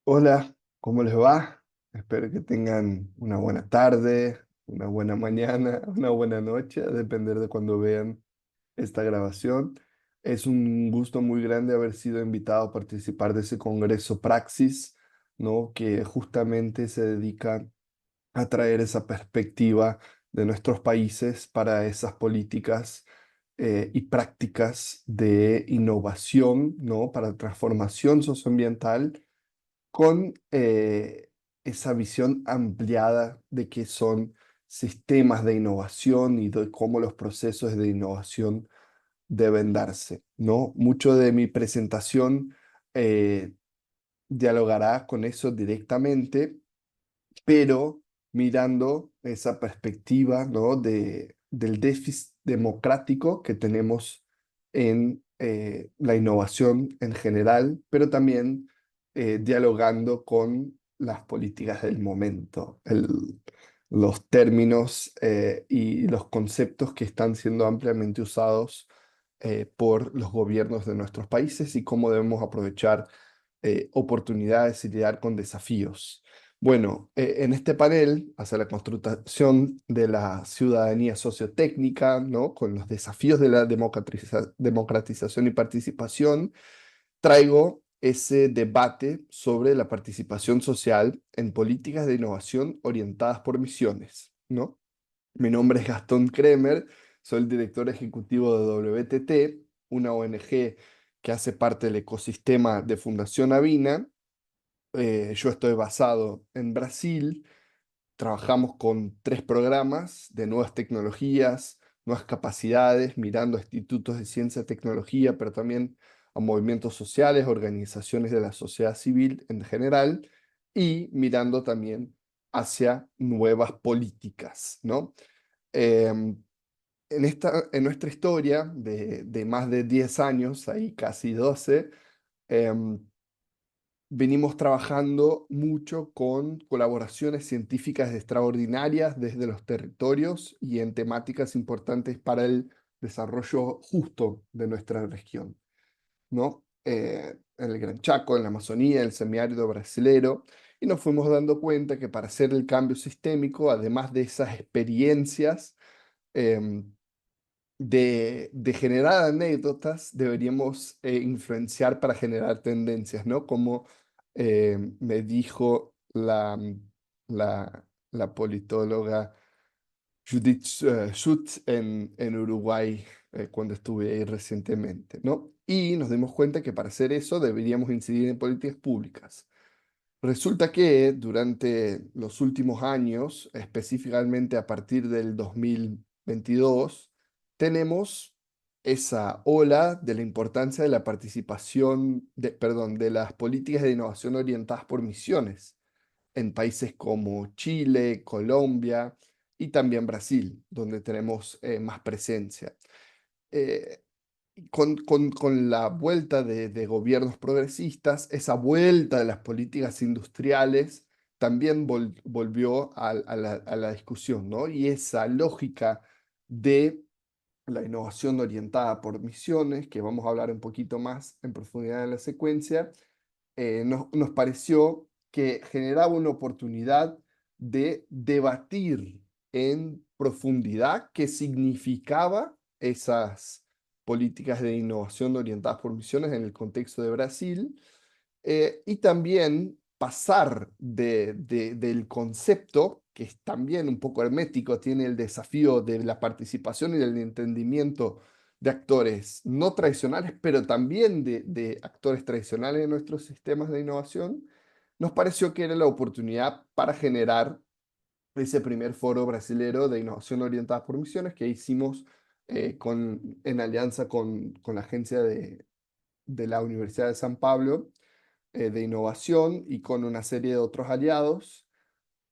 Hola, ¿cómo les va? Espero que tengan una buena tarde, una buena mañana, una buena noche, a depender de cuando vean esta grabación. Es un gusto muy grande haber sido invitado a participar de ese congreso Praxis, ¿no? Que justamente se dedica a traer esa perspectiva de nuestros países para esas políticas y prácticas de innovación, ¿no? Para transformación socioambiental con esa visión ampliada de qué son sistemas de innovación y de cómo los procesos de innovación deben darse, ¿no? Mucho de mi presentación eh, dialogará con eso directamente, pero mirando esa perspectiva, ¿no? Del déficit democrático que tenemos en la innovación en general, pero también dialogando con las políticas del momento, los términos y los conceptos que están siendo ampliamente usados por los gobiernos de nuestros países y cómo debemos aprovechar oportunidades y lidiar con desafíos. Bueno, en este panel, hacia la construcción de la ciudadanía sociotécnica, ¿no? Con los desafíos de la democratización y participación, traigo ese debate sobre la participación social en políticas de innovación orientadas por misiones, ¿no? Mi nombre es Gastón Kremer, soy el director ejecutivo de WTT, una ONG que hace parte del ecosistema de Fundación Avina. Yo estoy basado en Brasil. Trabajamos con tres programas de nuevas tecnologías, nuevas capacidades, mirando a institutos de ciencia y tecnología, pero también a movimientos sociales, organizaciones de la sociedad civil en general, y mirando también hacia nuevas políticas, ¿no? Em, en nuestra historia de más de 10 años, ahí casi 12, em, venimos trabajando mucho con colaboraciones científicas extraordinarias desde los territorios y en temáticas importantes para el desarrollo justo de nuestra región, ¿no? En el Gran Chaco, en la Amazonía, en el semiárido brasilero, y nos fuimos dando cuenta que para hacer el cambio sistémico, además de esas experiencias, em, de generar anécdotas, deberíamos influenciar para generar tendencias, ¿no? Como me dijo la politóloga Judith Schutz en Uruguay cuando estuve ahí recientemente, ¿no? Y nos dimos cuenta que para hacer eso deberíamos incidir en políticas públicas. Resulta que durante los últimos años, específicamente a partir del 2022, tenemos esa ola de la importancia de la participación, perdón, de las políticas de innovación orientadas por misiones en países como Chile, Colombia y también Brasil, donde tenemos más presencia. Eh, con la vuelta de gobiernos progresistas, esa vuelta de las políticas industriales también volvió a la discusión, ¿no? Y esa lógica de la innovación orientada por misiones, que vamos a hablar un poquito más en profundidad en la secuencia, nos pareció que generaba una oportunidad de debatir en profundidad qué significaba esas políticas de innovación orientadas por misiones en el contexto de Brasil y también pasar del concepto, que es también un poco hermético, tiene el desafío de la participación y del entendimiento de actores no tradicionales, pero también de actores tradicionales en nuestros sistemas de innovación, nos pareció que era la oportunidad para generar ese primer foro brasilero de innovación orientada por misiones que hicimos en alianza con la agencia de la Universidad de San Pablo de innovación y con una serie de otros aliados,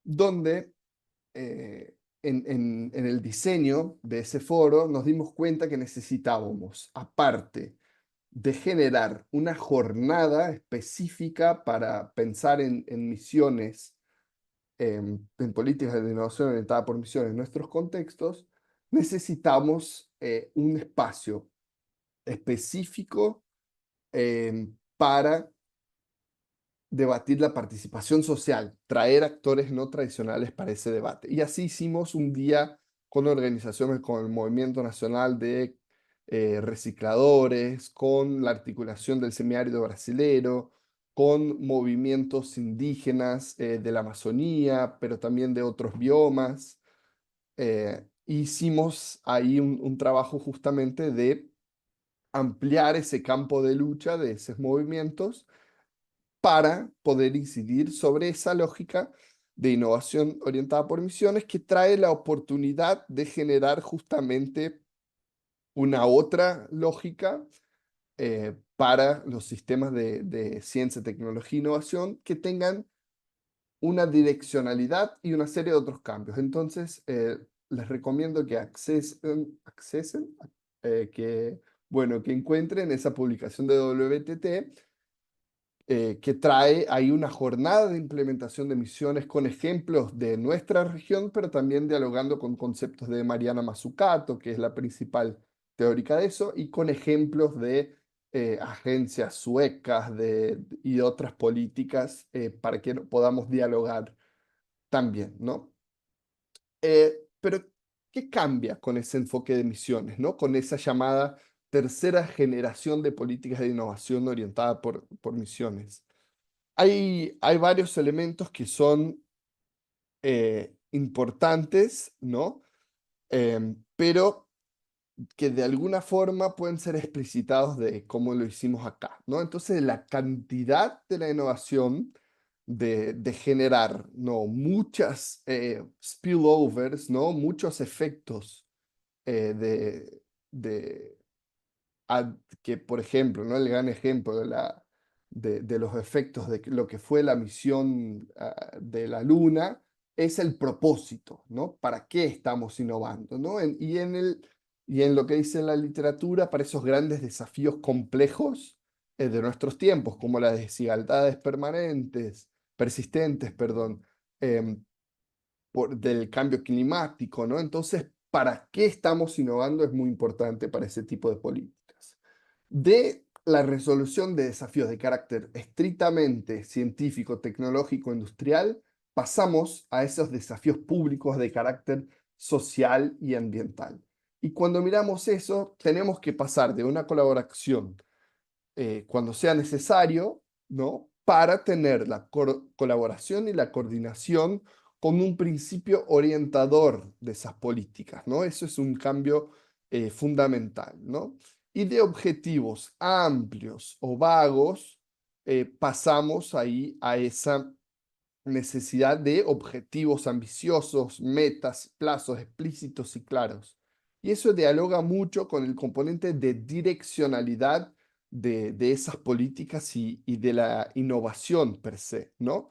donde en el diseño de ese foro nos dimos cuenta que necesitábamos, aparte de generar una jornada específica para pensar en misiones, en políticas de innovación orientada por misiones en nuestros contextos, necesitamos un espacio específico para debatir la participación social, traer actores no tradicionales para ese debate. Y así hicimos un día con organizaciones como el Movimiento Nacional de Recicladores, con la articulación del Semiárido Brasilero, con movimientos indígenas de la Amazonía, pero también de otros biomas. Hicimos ahí un trabajo justamente de ampliar ese campo de lucha de esos movimientos para poder incidir sobre esa lógica de innovación orientada por misiones que trae la oportunidad de generar justamente una otra lógica para los sistemas de ciencia, tecnología e innovación que tengan una direccionalidad y una serie de otros cambios. Entonces, les recomiendo que bueno, que encuentren esa publicación de WTT que trae ahí una jornada de implementación de misiones con ejemplos de nuestra región, pero también dialogando con conceptos de Mariana Mazzucato, que es la principal teórica de eso, y con ejemplos de agencias suecas y otras políticas para que podamos dialogar también, ¿no? Pero, ¿qué cambia con ese enfoque de misiones, ¿no? Con esa llamada tercera generación de políticas de innovación orientada por misiones? Hay varios elementos que son importantes, ¿no? Pero que de alguna forma pueden ser explicitados de cómo lo hicimos acá, ¿no? Entonces, la cantidad de la innovación, de generar, ¿no? Muchas spillovers, ¿no? Muchos efectos eh, de, de, que, por ejemplo, ¿no? El gran ejemplo de los efectos de lo que fue la misión de la Luna es el propósito, ¿no? ¿Para qué estamos innovando, ¿no? Y en lo que dice la literatura, para esos grandes desafíos complejos de nuestros tiempos, como las desigualdades persistentes, perdón, em, del cambio climático, ¿no? Entonces, ¿para qué estamos innovando? Es muy importante para ese tipo de políticas. De la resolución de desafíos de carácter estrictamente científico, tecnológico, industrial, pasamos a esos desafíos públicos de carácter social y ambiental. Y cuando miramos eso, tenemos que pasar de una colaboración cuando sea necesario, ¿no? Para tener la colaboración y la coordinación con un principio orientador de esas políticas, ¿no? Eso es un cambio fundamental, ¿no? Y de objetivos amplios o vagos, pasamos ahí a esa necesidad de objetivos ambiciosos, metas, plazos explícitos y claros. Y eso dialoga mucho con el componente de direccionalidad de esas políticas y de la innovación per se, ¿no?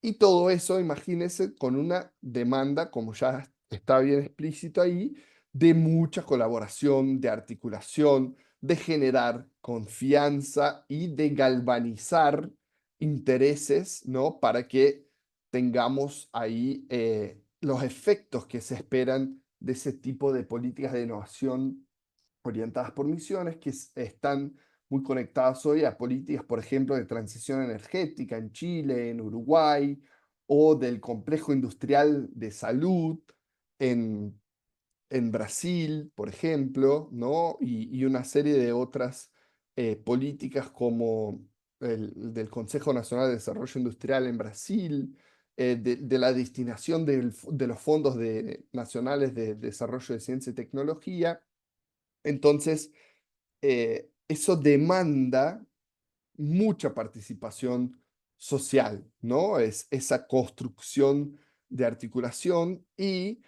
Y todo eso, imagínense, con una demanda, como ya está bien explícito ahí, de mucha colaboración, de articulación, de generar confianza y de galvanizar intereses, ¿no? Para que tengamos ahí los efectos que se esperan de ese tipo de políticas de innovación orientadas por misiones que están muy conectadas hoy a políticas, por ejemplo, de transición energética en Chile, en Uruguay, o del complejo industrial de salud en, en Brasil, por ejemplo, ¿no? Y una serie de otras políticas como del Consejo Nacional de Desarrollo Industrial en Brasil, de la destinación de los fondos nacionales de desarrollo de ciencia y tecnología. Entonces, eso demanda mucha participación social, ¿no? Es esa construcción de articulación y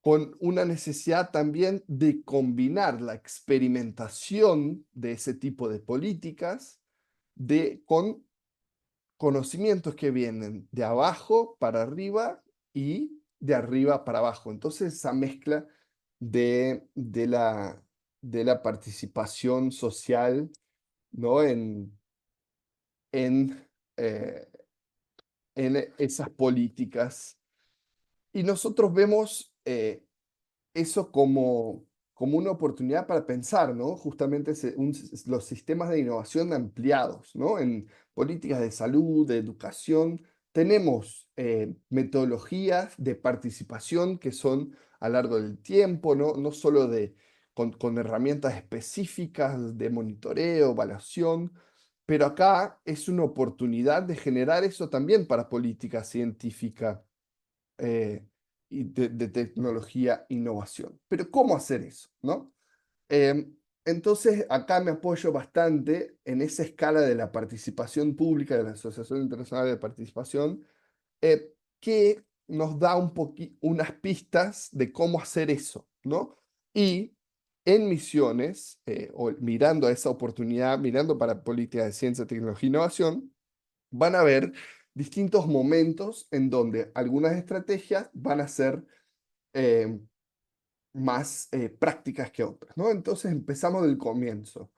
con una necesidad también de combinar la experimentación de ese tipo de políticas con conocimientos que vienen de abajo para arriba y de arriba para abajo. Entonces, esa mezcla de la participación social, ¿no? En, eh, en esas políticas. Y nosotros vemos eso como, como una oportunidad para pensar, ¿no? Justamente los sistemas de innovación ampliados, ¿no? En políticas de salud, de educación, tenemos metodologías de participación que son a lo largo del tiempo, ¿no? No solo con herramientas específicas de monitoreo, evaluación, pero acá es una oportunidad de generar eso también para política científica eh, y de tecnología e innovación. Pero ¿cómo hacer eso? ¿No? Entonces, acá me apoyo bastante en esa escala de la participación pública de la Asociación Internacional de Participación, que nos da unas pistas de cómo hacer eso, ¿no? Y en Misiones, o mirando a esa oportunidad, mirando para política de ciencia, tecnología e innovación, van a haber distintos momentos en donde algunas estrategias van a ser eh, más prácticas que otras, ¿no? Entonces empezamos del comienzo,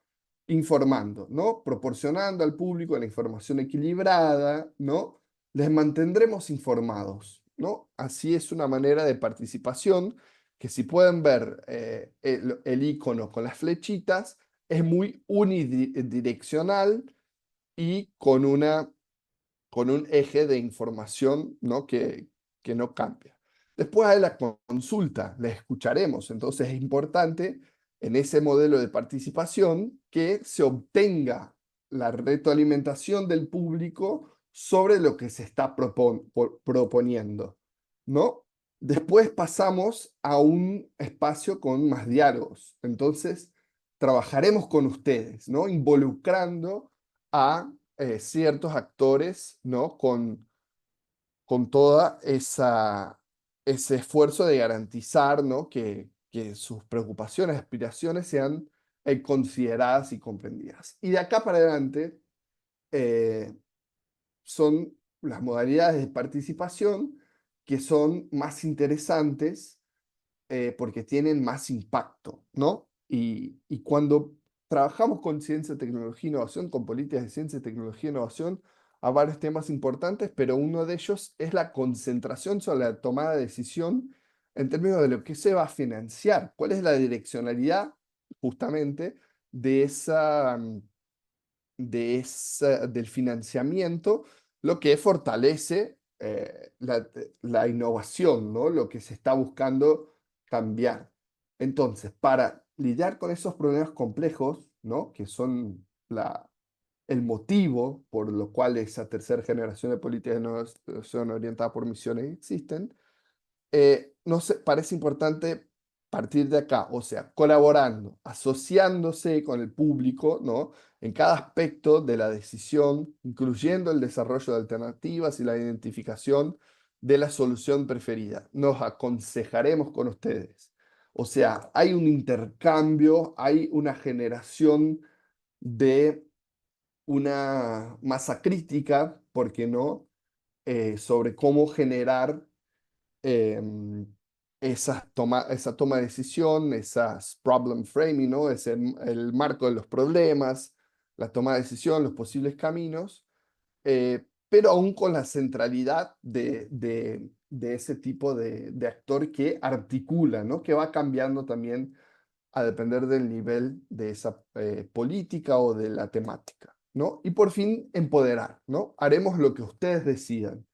informando, ¿no? Proporcionando al público la información equilibrada, ¿no? Les mantendremos informados, ¿no? Así es una manera de participación que si pueden ver el icono con las flechitas, es muy unidireccional y con un eje de información, ¿no? Que no cambia. Después hay la consulta, la escucharemos. Entonces es importante en ese modelo de participación que se obtenga la retroalimentación del público sobre lo que se está proponiendo, ¿no? Después pasamos a un espacio con más diálogos. Entonces, trabajaremos con ustedes, ¿no? Involucrando a ciertos actores, ¿no? Con toda ese esfuerzo de garantizar, ¿no? Que sus preocupaciones, aspiraciones sean consideradas y comprendidas. Y de acá para adelante eh, son las modalidades de participación que son más interesantes porque tienen más impacto, ¿no? Y cuando trabajamos con ciencia, tecnología e innovación, con políticas de ciencia, tecnología e innovación, hay varios temas importantes, pero uno de ellos es la concentración sobre la tomada de decisión en términos de lo que se va a financiar, cuál es la direccionalidad justamente de del financiamiento, lo que fortalece la innovación, ¿no? Lo que se está buscando cambiar. Entonces, para lidiar con esos problemas complejos, ¿no? Que son el motivo por lo cual esa tercera generación de políticas de innovación orientada por misiones existen, nos parece importante partir de acá, o sea, colaborando, asociándose con el público, ¿no? En cada aspecto de la decisión, incluyendo el desarrollo de alternativas y la identificación de la solución preferida. Nos aconsejaremos con ustedes. O sea, hay un intercambio, hay una generación de una masa crítica, ¿por qué no? Sobre cómo generar em, esa toma de decisión, esas problem framing, ¿no? El marco de los problemas, la toma de decisión, los posibles caminos, pero aún con la centralidad de ese tipo de actor que articula, ¿no? Que va cambiando también a depender del nivel de esa política o de la temática, ¿no? Y por fin, empoderar, ¿no? Haremos lo que ustedes decidan,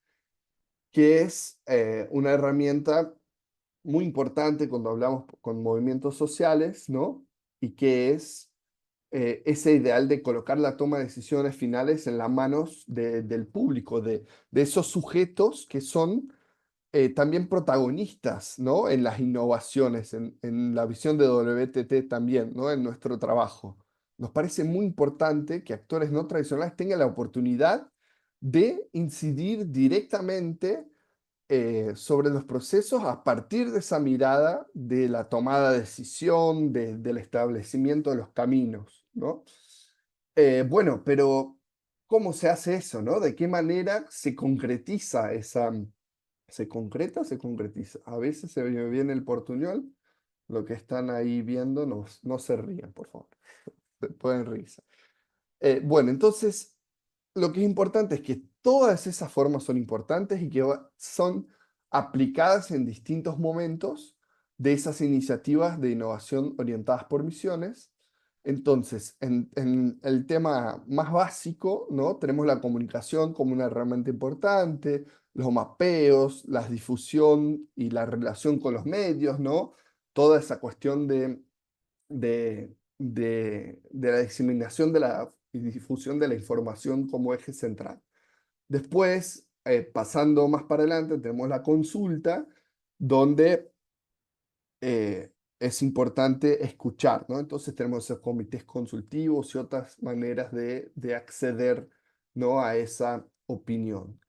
que es una herramienta muy importante cuando hablamos con movimientos sociales, ¿no? Y que es ese ideal de colocar la toma de decisiones finales en las manos del público, de esos sujetos que son también protagonistas, ¿no? En las innovaciones, en la visión de WTT también, ¿no? En nuestro trabajo. Nos parece muy importante que actores no tradicionales tengan la oportunidad de incidir directamente sobre los procesos a partir de esa mirada de la tomada de decisión, del establecimiento de los caminos, ¿no? Bueno, pero ¿cómo se hace eso, no? ¿De qué manera se concretiza ¿Se concreta o se concretiza? A veces se me viene el portuñol, lo que están ahí viendo, no se rían, por favor, pueden reírse. Bueno, entonces, lo que es importante es que todas esas formas son importantes y que son aplicadas en distintos momentos de esas iniciativas de innovación orientadas por misiones. Entonces, en el tema más básico, ¿no? Tenemos la comunicación como una herramienta importante, los mapeos, la difusión y la relación con los medios, ¿no? Toda esa cuestión de la diseminación de la, y difusión de la información como eje central. Después, pasando más para adelante, tenemos la consulta, donde es importante escuchar, ¿no? Entonces tenemos esos comités consultivos y otras maneras de acceder, ¿no? A esa opinión.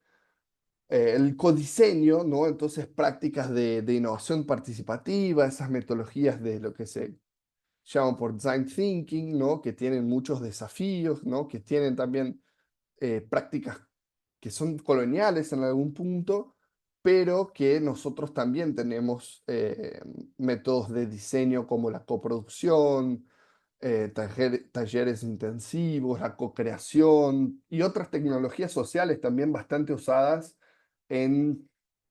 El codiseño, ¿no? Entonces prácticas de innovación participativa, esas metodologías de lo que se llaman por design thinking, ¿no? Que tienen muchos desafíos, ¿no? Que tienen también prácticas que son coloniales en algún punto, pero que nosotros también tenemos métodos de diseño como la coproducción, talleres intensivos, la co-creación y otras tecnologías sociales también bastante usadas en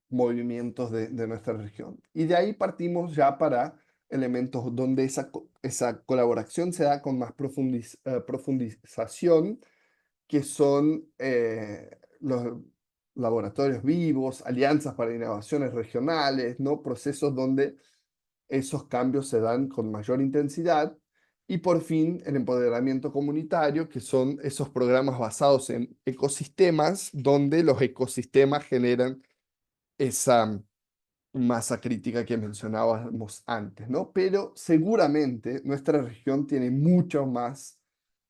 movimientos de nuestra región. Y de ahí partimos ya para elementos donde esa colaboración se da con más profundización, que son los laboratorios vivos, alianzas para innovaciones regionales, ¿no? Procesos donde esos cambios se dan con mayor intensidad. Y por fin, el empoderamiento comunitario, que son esos programas basados en ecosistemas, donde los ecosistemas generan esa masa crítica que mencionábamos antes, ¿no? Pero seguramente nuestra región tiene mucho más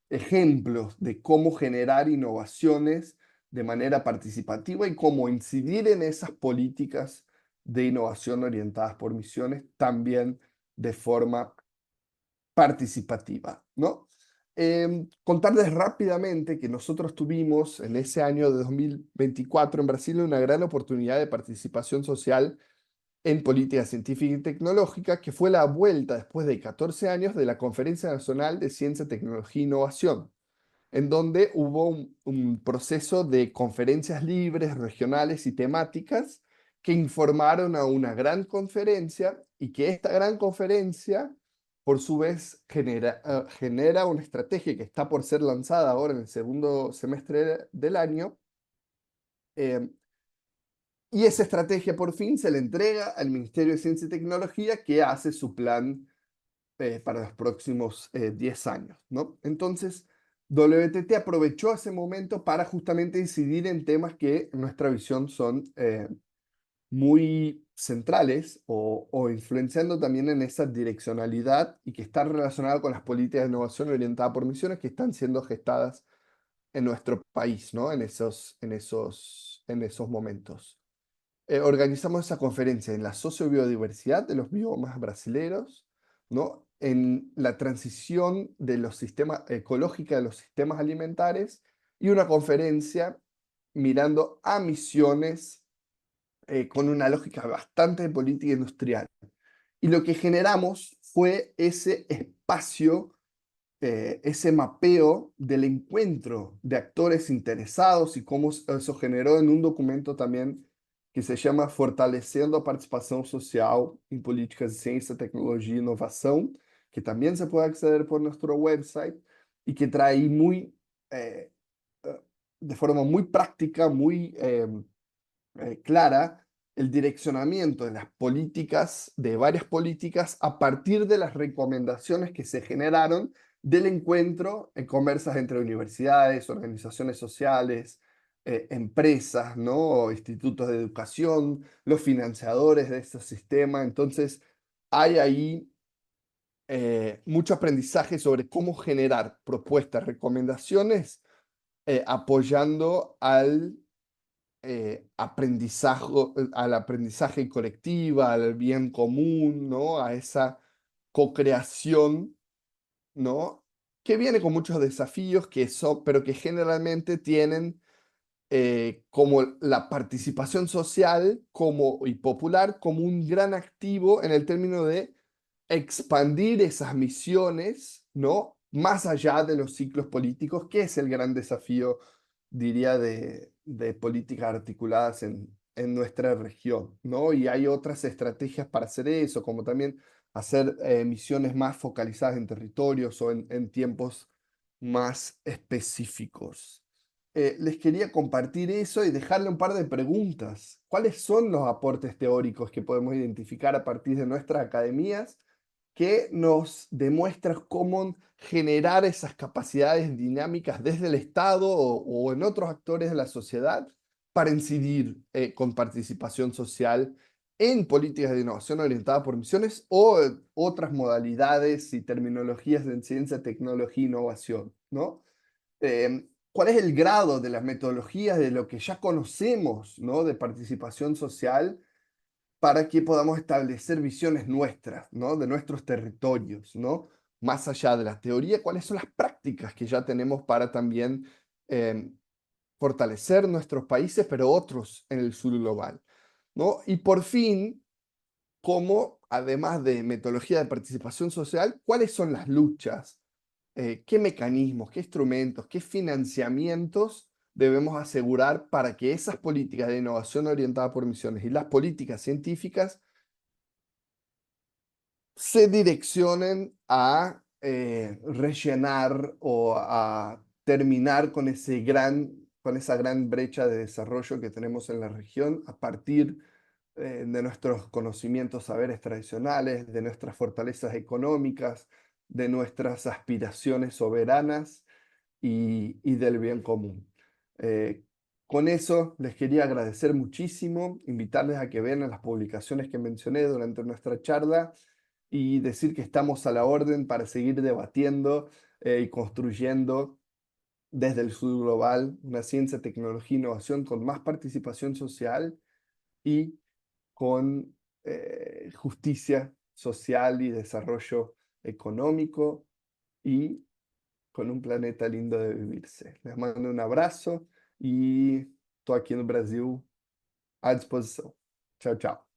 ejemplos de cómo generar innovaciones de manera participativa y cómo incidir en esas políticas de innovación orientadas por misiones también de forma participativa, ¿no? Contarles rápidamente que nosotros tuvimos en ese año de 2024 en Brasil una gran oportunidad de participación social en política científica y tecnológica, que fue la vuelta después de 14 años de la Conferencia Nacional de Ciencia, Tecnología e Innovación, en donde hubo un proceso de conferencias libres, regionales y temáticas que informaron a una gran conferencia, y que esta gran conferencia, por su vez, genera una estrategia que está por ser lanzada ahora en el segundo semestre del año. eh, y esa estrategia por fin se le entrega al Ministerio de Ciencia y Tecnología, que hace su plan para los próximos 10 años, ¿no? Entonces, WTT aprovechó ese momento para justamente incidir en temas que en nuestra visión son muy centrales, o influenciando también en esa direccionalidad, y que están relacionadas con las políticas de innovación orientadas por misiones que están siendo gestadas en nuestro país, ¿no? En esos momentos. Organizamos esa conferencia en la sociobiodiversidad de los biomas brasileños, ¿no? En la transición de los sistemas ecológica de los sistemas alimentares, y una conferencia mirando a misiones con una lógica bastante de política industrial. Y lo que generamos fue ese espacio, ese mapeo del encuentro de actores interesados, y cómo eso generó en un documento también que se llama Fortalecendo a Participação Social em Políticas de Ciência, Tecnologia e Inovação, que también se puede acceder por nuestro website, y que trae eh, de forma muy práctica, muy clara, el direccionamiento de las políticas, de varias políticas, a partir de las recomendaciones que se generaron del encuentro en conversas entre universidades, organizaciones sociales, empresas, ¿no? Institutos de educación, los financiadores de este sistema. Entonces, hay ahí mucho aprendizaje sobre cómo generar propuestas, recomendaciones, apoyando al aprendizaje colectiva, al bien común, ¿no? A esa co-creación, ¿no? Que viene con muchos desafíos, pero que generalmente tienen como la participación social y popular como un gran activo en el término de expandir esas misiones, ¿no? Más allá de los ciclos políticos, que es el gran desafío, diría, de políticas articuladas en nuestra región, ¿no? Y hay otras estrategias para hacer eso, como también hacer misiones más focalizadas en territorios o en tiempos más específicos. Les quería compartir eso y dejarle un par de preguntas. ¿Cuáles son los aportes teóricos que podemos identificar a partir de nuestras academias que nos demuestra cómo generar esas capacidades dinámicas desde el Estado o en otros actores de la sociedad para incidir con participación social en políticas de innovación orientadas por misiones o otras modalidades y terminologías de ciencia, tecnología e innovación, ¿no? ¿Cuál es el grado de las metodologías de lo que ya conocemos, ¿no? De participación social para que podamos establecer visiones nuestras, ¿no? De nuestros territorios, ¿no? Más allá de la teoría, ¿cuáles son las prácticas que ya tenemos para también eh, fortalecer nuestros países, pero otros en el sur global, ¿no? Y por fin, cómo, además de metodología de participación social, cuáles son las luchas, qué mecanismos, qué instrumentos, qué financiamientos debemos asegurar para que esas políticas de innovación orientada por misiones y las políticas científicas se direccionen a rellenar o a terminar con con esa gran brecha de desarrollo que tenemos en la región a partir de nuestros conocimientos, saberes tradicionales, de nuestras fortalezas económicas, de nuestras aspiraciones soberanas y del bien común. Eh, con eso les quería agradecer muchísimo, invitarles a que vean las publicaciones que mencioné durante nuestra charla y decir que estamos a la orden para seguir debatiendo y construyendo desde el sur global una ciencia, tecnología e innovación con más participación social y con justicia social y desarrollo económico y con un planeta lindo de vivirse. Les mando un abrazo y estoy aquí en Brasil à disposição. Tchau, tchau.